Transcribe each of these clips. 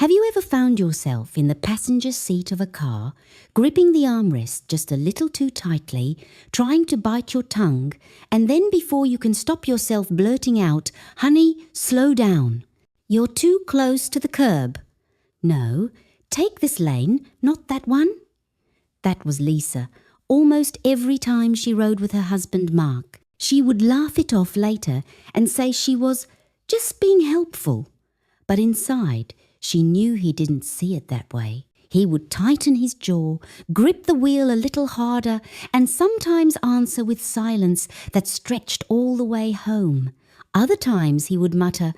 Have you ever found yourself in the passenger seat of a car, gripping the armrest just a little too tightly, trying to bite your tongue, and then before you can stop yourself blurting out, "Honey, slow down. You're too close to the curb. No, take this lane, not that one." That was Lisa. Almost every time she rode with her husband Mark, she would laugh it off later and say she was just being helpful. But inside, she knew he didn't see it that way. He would tighten his jaw, grip the wheel a little harder, and sometimes answer with silence that stretched all the way home. Other times he would mutter,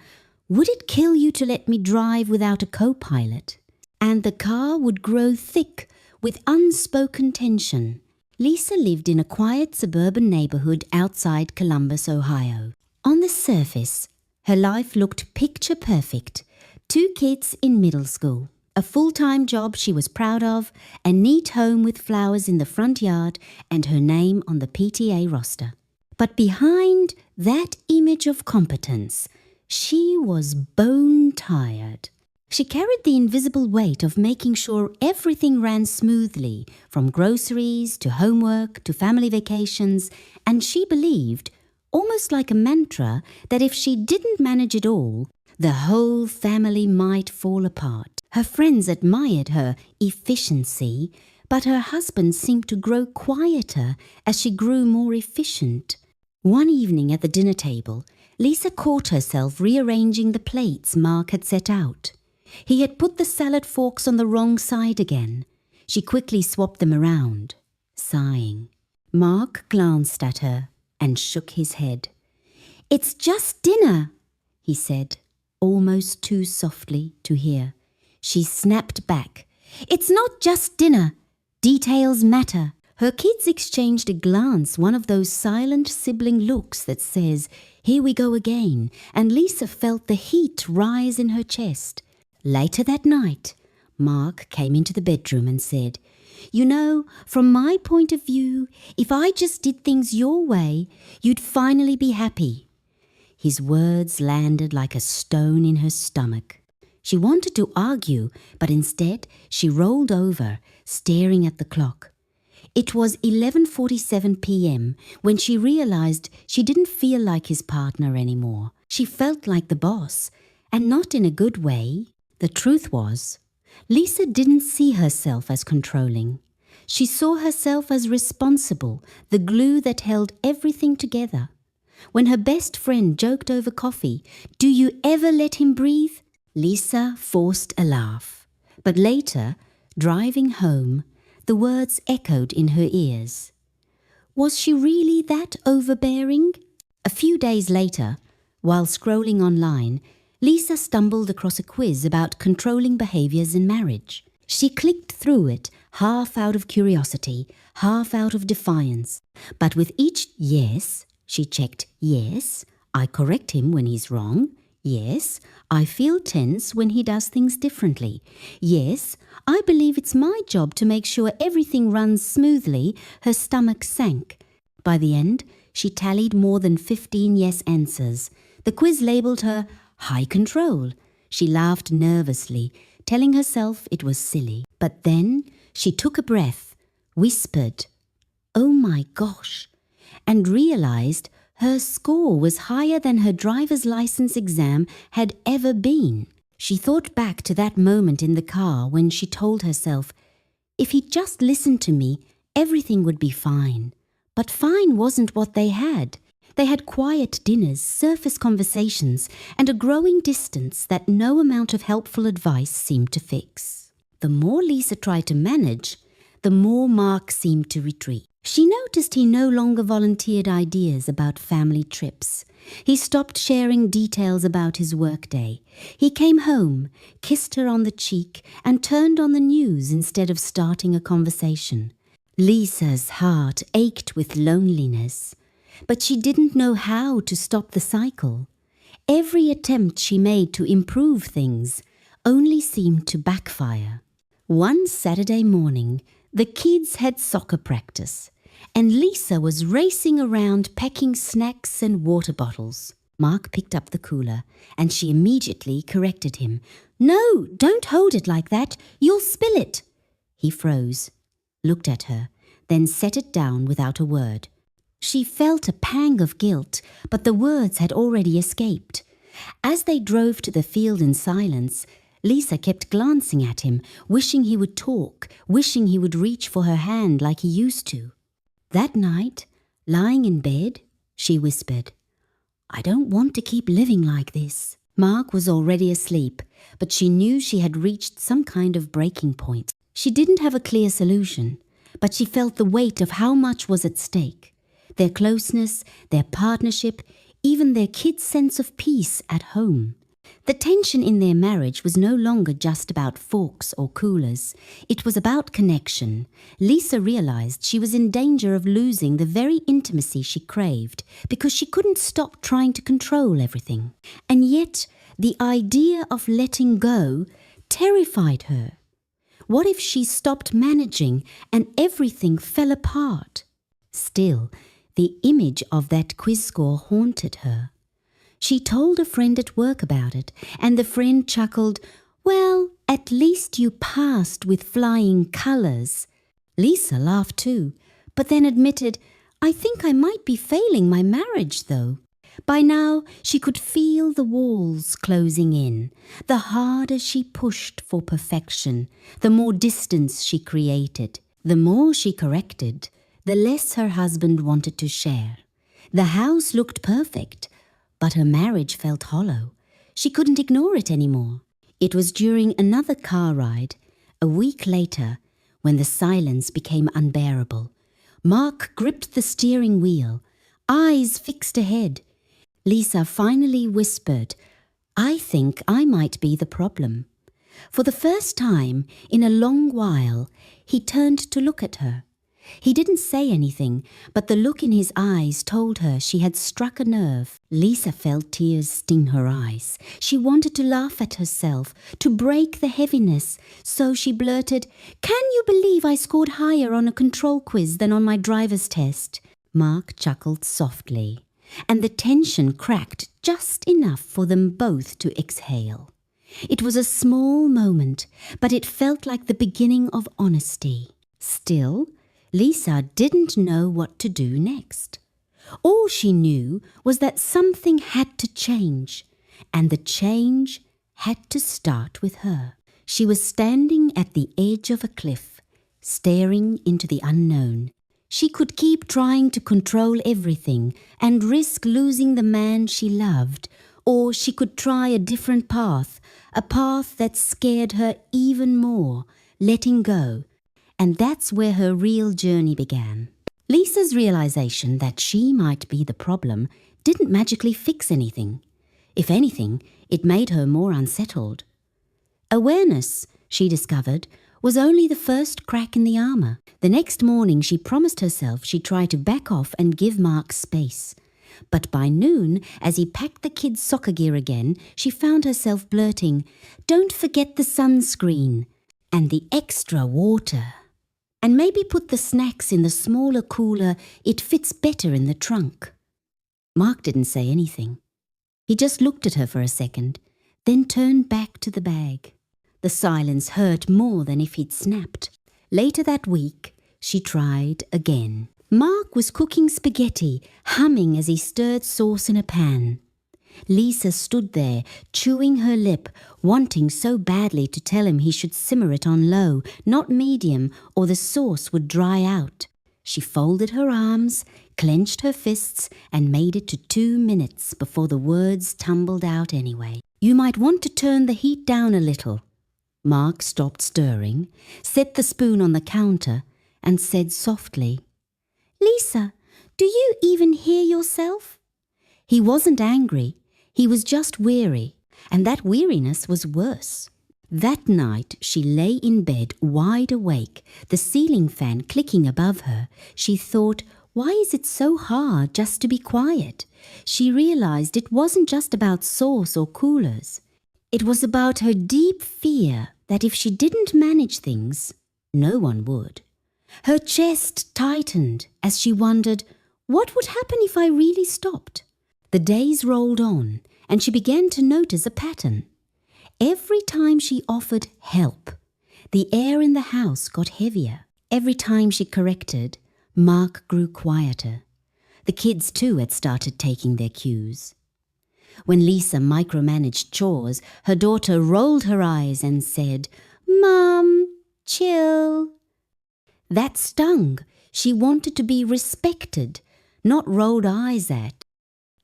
"Would it kill you to let me drive without a co-pilot?" And the car would grow thick with unspoken tension. Lisa lived in a quiet suburban neighborhood outside Columbus, Ohio. On the surface, her life looked picture perfect. 2 kids in middle school, a full-time job she was proud of, a neat home with flowers in the front yard, and her name on the PTA roster. But behind that image of competence, she was bone-tired. She carried the invisible weight of making sure everything ran smoothly, from groceries to homework to family vacations, and she believed, almost like a mantra, that if she didn't manage it all, the whole family might fall apart. Her friends admired her efficiency, but her husband seemed to grow quieter as she grew more efficient. One evening at the dinner table, Lisa caught herself rearranging the plates Mark had set out. He had put the salad forks on the wrong side again. She quickly swapped them around, sighing. Mark glanced at her and shook his head. "It's just dinner," he said, almost too softly to hear. She snapped back. "It's not just dinner. Details matter." Her kids exchanged a glance, one of those silent sibling looks that says, "Here we go again," and Lisa felt the heat rise in her chest. Later that night, Mark came into the bedroom and said, "You know, from my point of view, if I just did things your way, you'd finally be happy." His words landed like a stone in her stomach. She wanted to argue, but instead she rolled over, staring at the clock. It was 11:47 p.m. when she realized she didn't feel like his partner anymore. She felt like the boss, and not in a good way. The truth was, Lisa didn't see herself as controlling. She saw herself as responsible, the glue that held everything together. When her best friend joked over coffee, "Do you ever let him breathe?" Lisa forced a laugh. But later, driving home, the words echoed in her ears. Was she really that overbearing? A few days later, while scrolling online, Lisa stumbled across a quiz about controlling behaviors in marriage. She clicked through it, half out of curiosity, half out of defiance. But with each yes, she checked, "Yes, I correct him when he's wrong. Yes, I feel tense when he does things differently. Yes, I believe it's my job to make sure everything runs smoothly." Her stomach sank. By the end, she tallied more than 15 yes answers. The quiz labeled her high control. She laughed nervously, telling herself it was silly. But then she took a breath, whispered, "Oh my gosh," and realized her score was higher than her driver's license exam had ever been. She thought back to that moment in the car when she told herself, "If he'd just listened to me, everything would be fine." But fine wasn't what they had. They had quiet dinners, surface conversations, and a growing distance that no amount of helpful advice seemed to fix. The more Lisa tried to manage, the more Mark seemed to retreat. She noticed he no longer volunteered ideas about family trips. He stopped sharing details about his workday. He came home, kissed her on the cheek, and turned on the news instead of starting a conversation. Lisa's heart ached with loneliness, but she didn't know how to stop the cycle. Every attempt she made to improve things only seemed to backfire. One Saturday morning, the kids had soccer practice, and Lisa was racing around packing snacks and water bottles. Mark picked up the cooler, and she immediately corrected him. "No, don't hold it like that. You'll spill it." He froze, looked at her, then set it down without a word. She felt a pang of guilt, but the words had already escaped. As they drove to the field in silence, Lisa kept glancing at him, wishing he would talk, wishing he would reach for her hand like he used to. That night, lying in bed, she whispered, "I don't want to keep living like this." Mark was already asleep, but she knew she had reached some kind of breaking point. She didn't have a clear solution, but she felt the weight of how much was at stake. Their closeness, their partnership, even their kids' sense of peace at home. The tension in their marriage was no longer just about forks or coolers. It was about connection. Lisa realized she was in danger of losing the very intimacy she craved because she couldn't stop trying to control everything. And yet, the idea of letting go terrified her. What if she stopped managing and everything fell apart? Still, the image of that quiz score haunted her. She told a friend at work about it, and the friend chuckled, "Well, at least you passed with flying colours." Lisa laughed too, but then admitted, "I think I might be failing my marriage, though." By now, she could feel the walls closing in. The harder she pushed for perfection, the more distance she created. The more she corrected, the less her husband wanted to share. The house looked perfect, but her marriage felt hollow. She couldn't ignore it anymore. It was during another car ride, a week later, when the silence became unbearable. Mark gripped the steering wheel, eyes fixed ahead. Lisa finally whispered, "I think I might be the problem." For the first time in a long while, he turned to look at her. He didn't say anything, but the look in his eyes told her she had struck a nerve. Lisa felt tears sting her eyes. She wanted to laugh at herself, to break the heaviness, so she blurted, "Can you believe I scored higher on a control quiz than on my driver's test?" Mark chuckled softly, and the tension cracked just enough for them both to exhale. It was a small moment, but it felt like the beginning of honesty. Still, Lisa didn't know what to do next. All she knew was that something had to change, and the change had to start with her. She was standing at the edge of a cliff, staring into the unknown. She could keep trying to control everything and risk losing the man she loved, or she could try a different path, a path that scared her even more, letting go. And that's where her real journey began. Lisa's realization that she might be the problem didn't magically fix anything. If anything, it made her more unsettled. Awareness, she discovered, was only the first crack in the armor. The next morning, she promised herself she'd try to back off and give Mark space. But by noon, as he packed the kids' soccer gear again, she found herself blurting, "Don't forget the sunscreen and the extra water. And maybe put the snacks in the smaller cooler, it fits better in the trunk." Mark didn't say anything. He just looked at her for a second, then turned back to the bag. The silence hurt more than if he'd snapped. Later that week, she tried again. Mark was cooking spaghetti, humming as he stirred sauce in a pan. Lisa stood there, chewing her lip, wanting so badly to tell him he should simmer it on low, not medium, or the sauce would dry out. She folded her arms, clenched her fists, and made it to 2 minutes before the words tumbled out anyway. "You might want to turn the heat down a little." Mark stopped stirring, set the spoon on the counter, and said softly, "Lisa, do you even hear yourself?" He wasn't angry. He was just weary, and that weariness was worse. That night she lay in bed wide awake, the ceiling fan clicking above her. She thought, why is it so hard just to be quiet? She realized it wasn't just about sauce or coolers. It was about her deep fear that if she didn't manage things, no one would. Her chest tightened as she wondered, what would happen if I really stopped? The days rolled on, and she began to notice a pattern. Every time she offered help, the air in the house got heavier. Every time she corrected, Mark grew quieter. The kids too had started taking their cues. When Lisa micromanaged chores, her daughter rolled her eyes and said, "Mum, chill." That stung. She wanted to be respected, not rolled eyes at.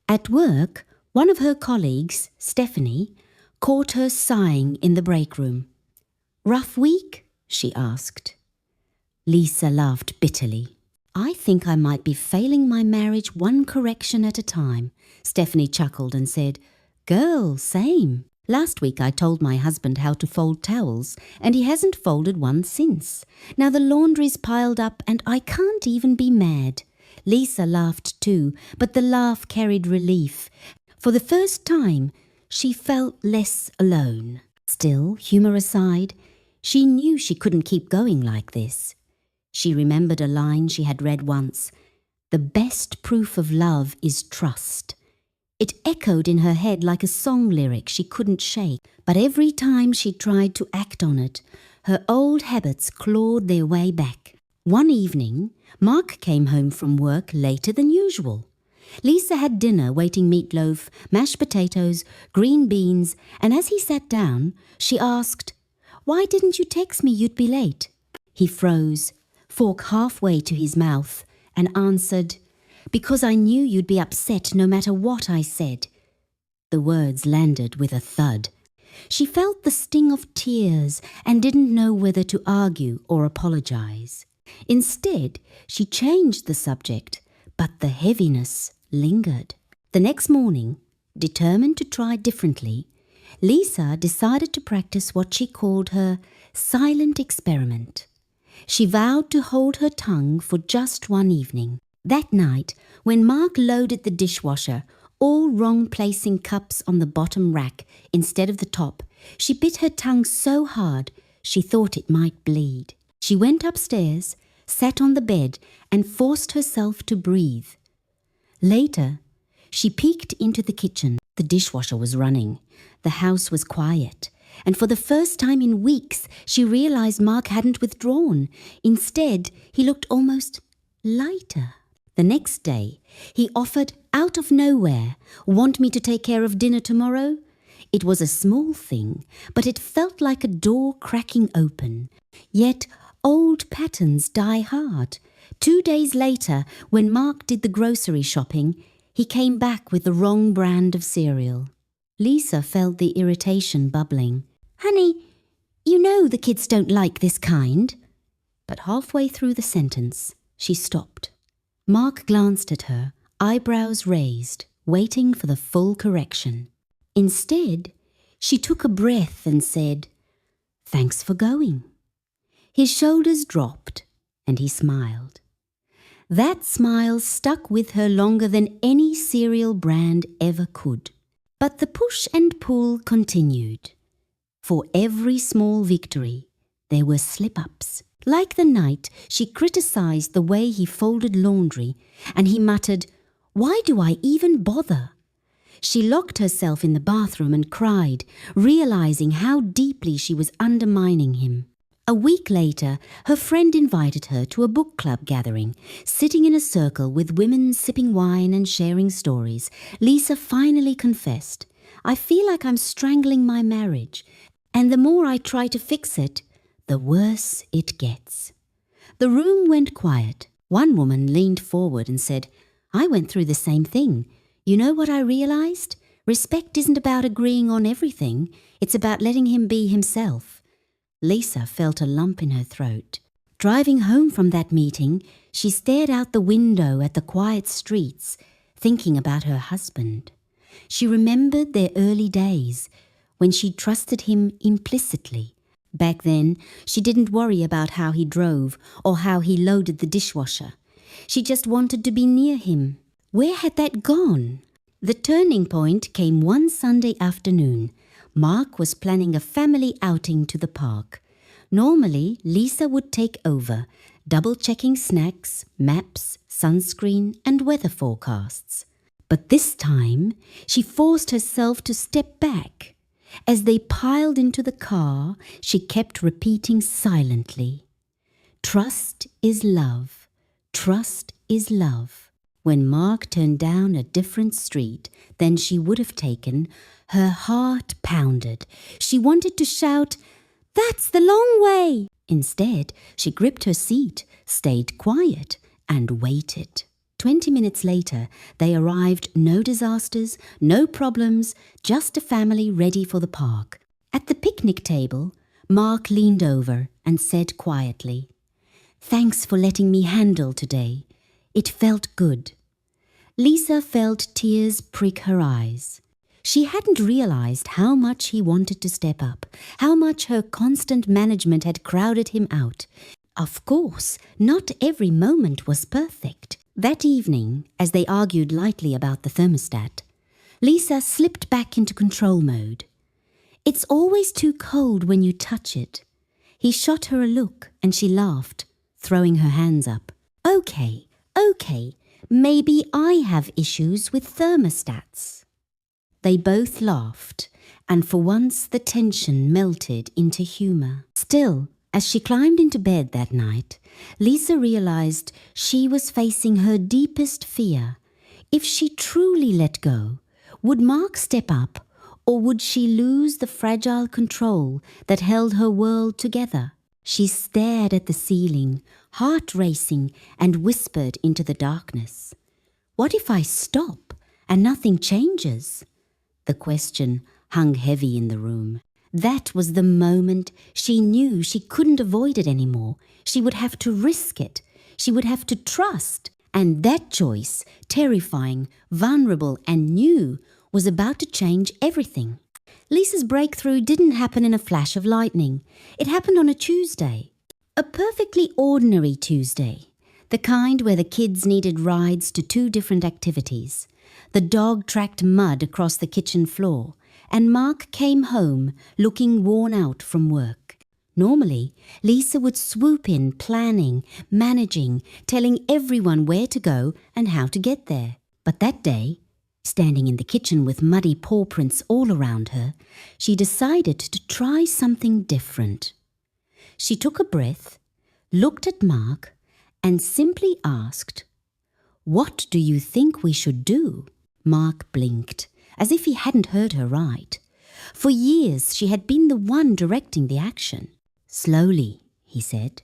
At work, one of her colleagues, Stephanie, caught her sighing in the break room. "Rough week?" she asked. Lisa laughed bitterly. "I think I might be failing my marriage one correction at a time," Stephanie chuckled and said, "Girl, same. Last week I told my husband how to fold towels, and he hasn't folded one since. Now the laundry's piled up and I can't even be mad." Lisa laughed too, but the laugh carried relief. For the first time, she felt less alone. Still, humor aside, she knew she couldn't keep going like this. She remembered a line she had read once: "The best proof of love is trust." It echoed in her head like a song lyric she couldn't shake, but every time she tried to act on it, her old habits clawed their way back. One evening, Mark came home from work later than usual. Lisa had dinner waiting: meatloaf, mashed potatoes, green beans, and as he sat down, she asked, "Why didn't you text me you'd be late?" He froze, fork halfway to his mouth, and answered, "Because I knew you'd be upset no matter what I said." The words landed with a thud. She felt the sting of tears and didn't know whether to argue or apologize. Instead, she changed the subject, but the heaviness lingered. The next morning, determined to try differently, Lisa decided to practice what she called her silent experiment. She vowed to hold her tongue for just one evening. That night, when Mark loaded the dishwasher, all wrong placing cups on the bottom rack instead of the top, she bit her tongue so hard she thought it might bleed. She went upstairs, sat on the bed, and forced herself to breathe. Later, she peeked into the kitchen. The dishwasher was running. The house was quiet. And for the first time in weeks, she realized Mark hadn't withdrawn. Instead, he looked almost lighter. The next day, he offered out of nowhere, "Want me to take care of dinner tomorrow?" It was a small thing, but it felt like a door cracking open. Yet old patterns die hard. 2 days later, when Mark did the grocery shopping, he came back with the wrong brand of cereal. Lisa felt the irritation bubbling. "Honey, you know the kids don't like this kind." But halfway through the sentence, she stopped. Mark glanced at her, eyebrows raised, waiting for the full correction. Instead, she took a breath and said, "Thanks for going." His shoulders dropped, and he smiled. That smile stuck with her longer than any cereal brand ever could. But the push and pull continued. For every small victory, there were slip-ups. Like the night she criticized the way he folded laundry, and he muttered, "Why do I even bother?" She locked herself in the bathroom and cried, realizing how deeply she was undermining him. A week later, her friend invited her to a book club gathering. Sitting in a circle with women sipping wine and sharing stories, Lisa finally confessed, "I feel like I'm strangling my marriage, and the more I try to fix it, the worse it gets." The room went quiet. One woman leaned forward and said, "I went through the same thing. You know what I realized? Respect isn't about agreeing on everything. It's about letting him be himself." Lisa felt a lump in her throat. Driving home from that meeting, she stared out the window at the quiet streets, thinking about her husband. She remembered their early days, when she trusted him implicitly. Back then, she didn't worry about how he drove or how he loaded the dishwasher. She just wanted to be near him. Where had that gone? The turning point came one Sunday afternoon. Mark was planning a family outing to the park. Normally, Lisa would take over, double-checking snacks, maps, sunscreen, and weather forecasts. But this time, she forced herself to step back. As they piled into the car, she kept repeating silently, "Trust is love. Trust is love." When Mark turned down a different street than she would have taken, her heart pounded. She wanted to shout, "That's the long way!" Instead, she gripped her seat, stayed quiet, and waited. 20 minutes later, they arrived, no disasters, no problems, just a family ready for the park. At the picnic table, Mark leaned over and said quietly, "Thanks for letting me handle today. It felt good." Lisa felt tears prick her eyes. She hadn't realized how much he wanted to step up, how much her constant management had crowded him out. Of course, not every moment was perfect. That evening, as they argued lightly about the thermostat, Lisa slipped back into control mode. "It's always too cold when you touch it." He shot her a look and she laughed, throwing her hands up. Okay, maybe I have issues with thermostats." They both laughed, and for once the tension melted into humor. Still, as she climbed into bed that night, Lisa realized she was facing her deepest fear. If she truly let go, would Mark step up, or would she lose the fragile control that held her world together? She stared at the ceiling, heart racing, and whispered into the darkness, "What if I stop and nothing changes?" The question hung heavy in the room. That was the moment she knew she couldn't avoid it anymore. She would have to risk it. She would have to trust. And that choice, terrifying, vulnerable, and new, was about to change everything. Lisa's breakthrough didn't happen in a flash of lightning. It happened on a Tuesday. A perfectly ordinary Tuesday. The kind where the kids needed rides to 2 different activities. The dog tracked mud across the kitchen floor, and Mark came home looking worn out from work. Normally, Lisa would swoop in, planning, managing, telling everyone where to go and how to get there. But that day, standing in the kitchen with muddy paw prints all around her, she decided to try something different. She took a breath, looked at Mark, and simply asked, "What do you think we should do?" Mark blinked, as if he hadn't heard her right. For years, she had been the one directing the action. "Slowly," he said.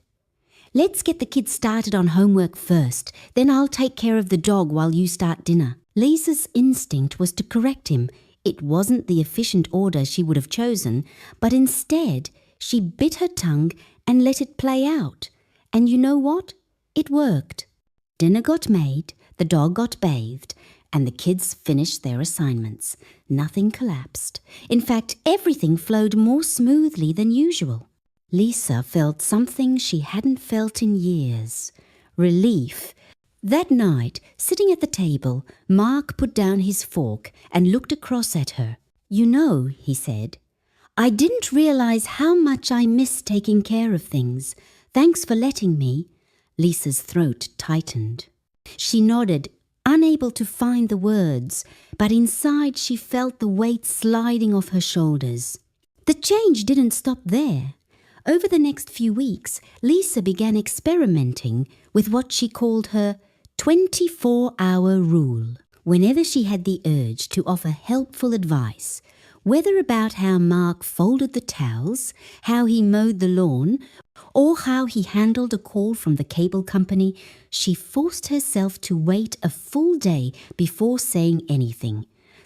"Let's get the kids started on homework first, then I'll take care of the dog while you start dinner." Lisa's instinct was to correct him. It wasn't the efficient order she would have chosen, but instead, she bit her tongue and let it play out. And you know what? It worked. Dinner got made, the dog got bathed, and the kids finished their assignments. Nothing collapsed. In fact, everything flowed more smoothly than usual. Lisa felt something she hadn't felt in years. Relief. That night, sitting at the table, Mark put down his fork and looked across at her. "You know," he said, "I didn't realize how much I miss taking care of things. Thanks for letting me." Lisa's throat tightened. She nodded, unable to find the words, but inside she felt the weight sliding off her shoulders. The change didn't stop there. Over the next few weeks, Lisa began experimenting with what she called her 24-hour rule. Whenever she had the urge to offer helpful advice, whether about how Mark folded the towels, how he mowed the lawn, or how he handled a call from the cable company, she forced herself to wait a full day before saying anything.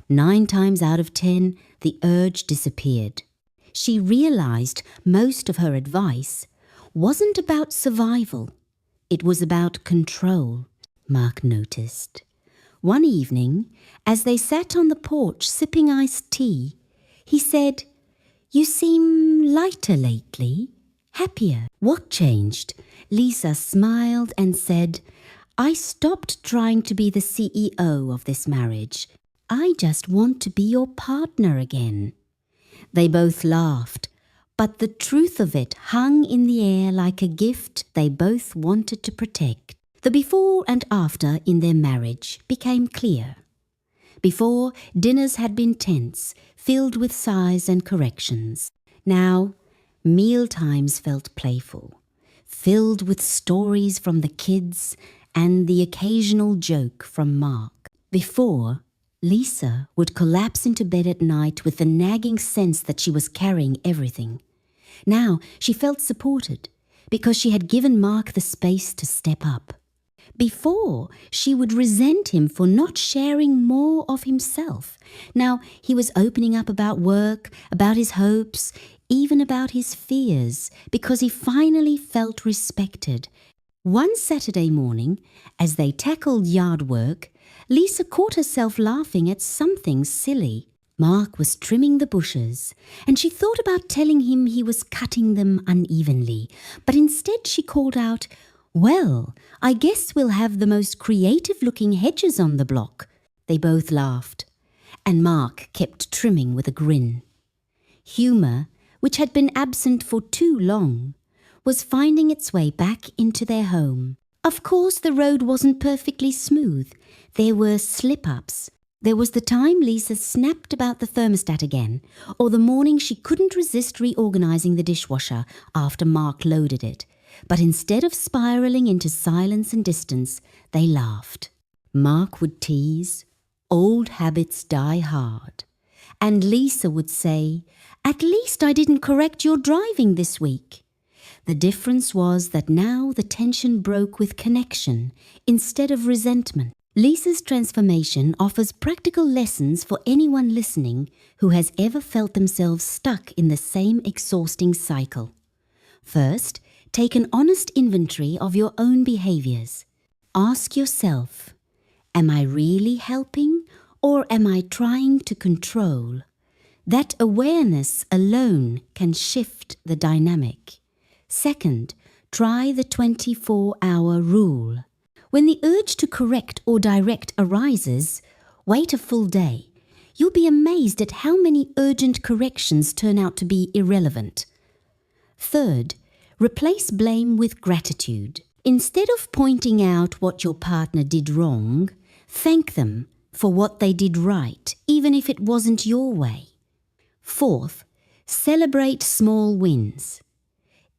9 times out of 10, the urge disappeared. She realized most of her advice wasn't about survival. It was about control, Mark noticed. One evening, as they sat on the porch sipping iced tea, he said, "You seem lighter lately, happier." "What changed?" Lisa smiled and said, "I stopped trying to be the CEO of this marriage. I just want to be your partner again." They both laughed, but the truth of it hung in the air like a gift they both wanted to protect. The before and after in their marriage became clear. Before, dinners had been tense, filled with sighs and corrections. Now, meal times felt playful, filled with stories from the kids and the occasional joke from Mark. Before, Lisa would collapse into bed at night with the nagging sense that she was carrying everything. Now she felt supported because she had given Mark the space to step up. Before, she would resent him for not sharing more of himself. Now he was opening up about work, about his hopes, even about his fears, because he finally felt respected. One Saturday morning, as they tackled yard work, Lisa caught herself laughing at something silly. Mark was trimming the bushes, and she thought about telling him he was cutting them unevenly, but instead she called out, "Well, I guess we'll have the most creative-looking hedges on the block." They both laughed, and Mark kept trimming with a grin. Humour, which had been absent for too long, was finding its way back into their home. Of course, the road wasn't perfectly smooth. There were slip-ups. There was the time Lisa snapped about the thermostat again, or the morning she couldn't resist reorganizing the dishwasher after Mark loaded it. But instead of spiraling into silence and distance, they laughed. Mark would tease, "Old habits die hard." And Lisa would say, "At least I didn't correct your driving this week." The difference was that now the tension broke with connection instead of resentment. Lisa's transformation offers practical lessons for anyone listening who has ever felt themselves stuck in the same exhausting cycle. First, take an honest inventory of your own behaviors. Ask yourself, am I really helping or am I trying to control? That awareness alone can shift the dynamic. Second, try the 24-hour rule. When the urge to correct or direct arises, wait a full day. You'll be amazed at how many urgent corrections turn out to be irrelevant. Third, replace blame with gratitude. Instead of pointing out what your partner did wrong, thank them for what they did right, even if it wasn't your way. Fourth, celebrate small wins.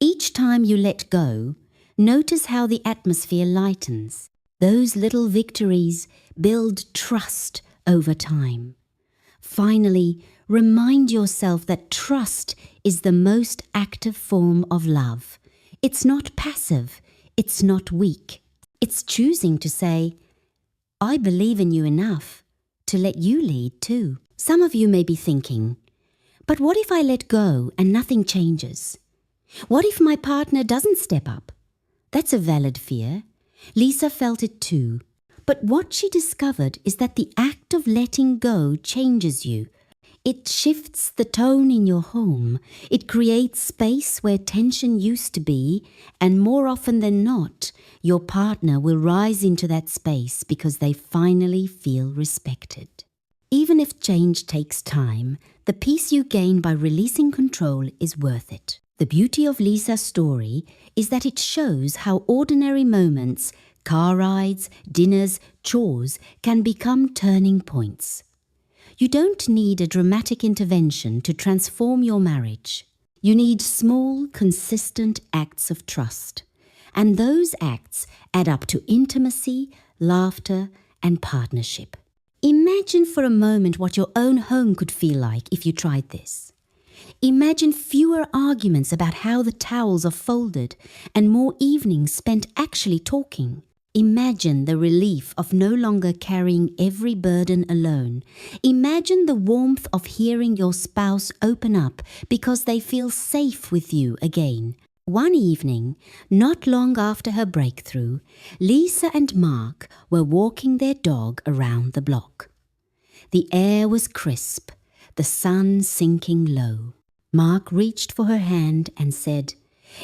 Each time you let go, notice how the atmosphere lightens. Those little victories build trust over time. Finally, remind yourself that trust is the most active form of love. It's not passive, it's not weak. It's choosing to say, "I believe in you enough to let you lead too." Some of you may be thinking, "But what if I let go and nothing changes? What if my partner doesn't step up?" That's a valid fear. Lisa felt it too. But what she discovered is that the act of letting go changes you. It shifts the tone in your home. It creates space where tension used to be, and more often than not, your partner will rise into that space because they finally feel respected. Even if change takes time, the peace you gain by releasing control is worth it. The beauty of Lisa's story is that it shows how ordinary moments, car rides, dinners, chores, can become turning points. You don't need a dramatic intervention to transform your marriage. You need small, consistent acts of trust. And those acts add up to intimacy, laughter, and partnership. Imagine for a moment what your own home could feel like if you tried this. Imagine fewer arguments about how the towels are folded and more evenings spent actually talking. Imagine the relief of no longer carrying every burden alone. Imagine the warmth of hearing your spouse open up because they feel safe with you again. One evening, not long after her breakthrough, Lisa and Mark were walking their dog around the block. The air was crisp, the sun sinking low. Mark reached for her hand and said,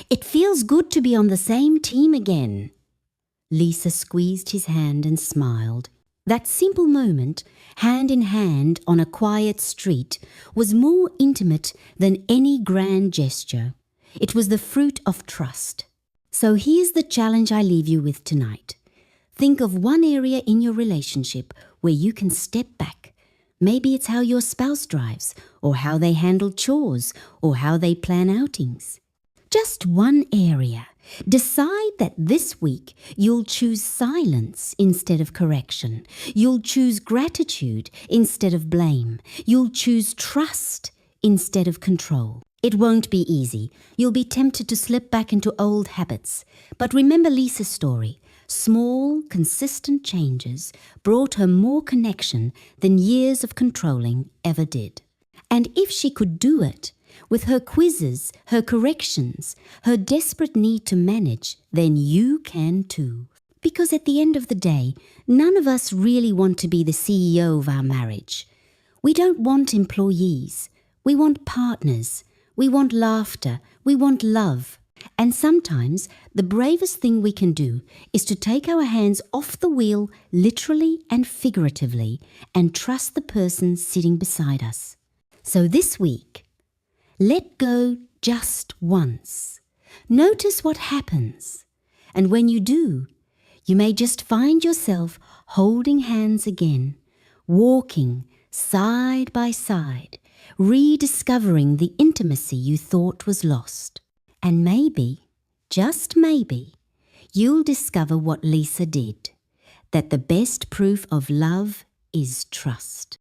"It feels good to be on the same team again." Lisa squeezed his hand and smiled. That simple moment, hand in hand on a quiet street, was more intimate than any grand gesture. It was the fruit of trust. So here's the challenge I leave you with tonight. Think of one area in your relationship where you can step back, Maybe it's how your spouse drives, or how they handle chores, or how they plan outings. Just one area. Decide that this week you'll choose silence instead of correction. You'll choose gratitude instead of blame. You'll choose trust instead of control. It won't be easy. You'll be tempted to slip back into old habits. But remember Lisa's story. Small, consistent changes brought her more connection than years of controlling ever did. And if she could do it, with her quizzes, her corrections, her desperate need to manage, then you can too. Because at the end of the day, none of us really want to be the CEO of our marriage. We don't want employees. We want partners. We want laughter. We want love. And sometimes the bravest thing we can do is to take our hands off the wheel, literally and figuratively, and trust the person sitting beside us. So this week, let go just once. Notice what happens. And when you do, you may just find yourself holding hands again, walking side by side, rediscovering the intimacy you thought was lost. And maybe, just maybe, you'll discover what Lisa did, that the best proof of love is trust.